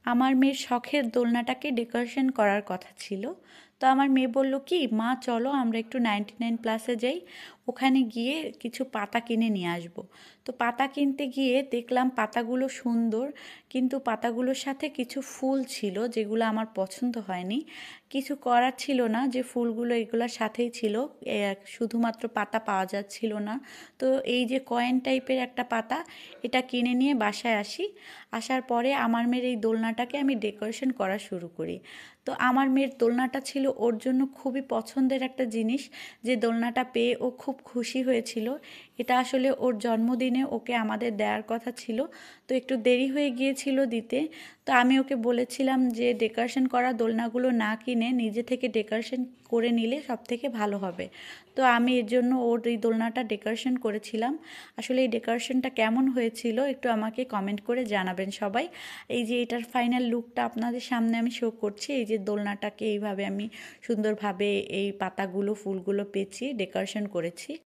আমার মেয়ের শখের দোলনাটাকে ডেকোরেশন করার কথা ছিল। তো আমার মেয়ে বলল কি, মা চলো আমরা একটু 99 প্লাসে যাই, ওখানে গিয়ে কিছু পাতা কিনে নিয়ে আসবো। তো পাতা কিনতে গিয়ে দেখলাম পাতাগুলো সুন্দর, কিন্তু পাতাগুলোর সাথে কিছু ফুল ছিল যেগুলো আমার পছন্দ হয়নি। কিছু করার ছিল না, যে ফুলগুলো এগুলোর সাথেই ছিল, শুধুমাত্র পাতা পাওয়া যাচ্ছিল না। তো এই যে কয়েন টাইপের একটা পাতা, এটা কিনে নিয়ে বাসায় আসি। আসার পরে আমার মেয়ের এই দোলনাটাকে আমি ডেকোরেশন করা শুরু করি। তো আমার মেয়ের দোলনাটা ছিল ওর জন্য খুবই পছন্দের একটা জিনিস, যে দোলনাটা পেয়ে ও খুব খুশি হয়েছিল। এটা আসলে ওর জন্মদিনে ওকে আমাদের দেওয়ার কথা ছিল, তো একটু দেরি হয়ে গিয়েছিল দিতে। তো আমি ওকে বলেছিলাম যে ডেকোরেশন করা দোলনাগুলো না কিনে নিজে থেকে ডেকোরেশন করে নিলে সব থেকে ভালো হবে। তো আমি এর জন্য ওর এই দোলনাটা ডেকোরেশন করেছিলাম। আসলে এই ডেকোরেশনটা কেমন হয়েছিল একটু আমাকে কমেন্ট করে জানাবেন সবাই। এই যে এটার ফাইনাল লুকটা আপনাদের সামনে আমি শো করছি। এই যে দোলনাটাকে এইভাবে আমি সুন্দরভাবে এই পাতাগুলো ফুলগুলো পেঁচিয়ে ডেকোরেশন করেছি।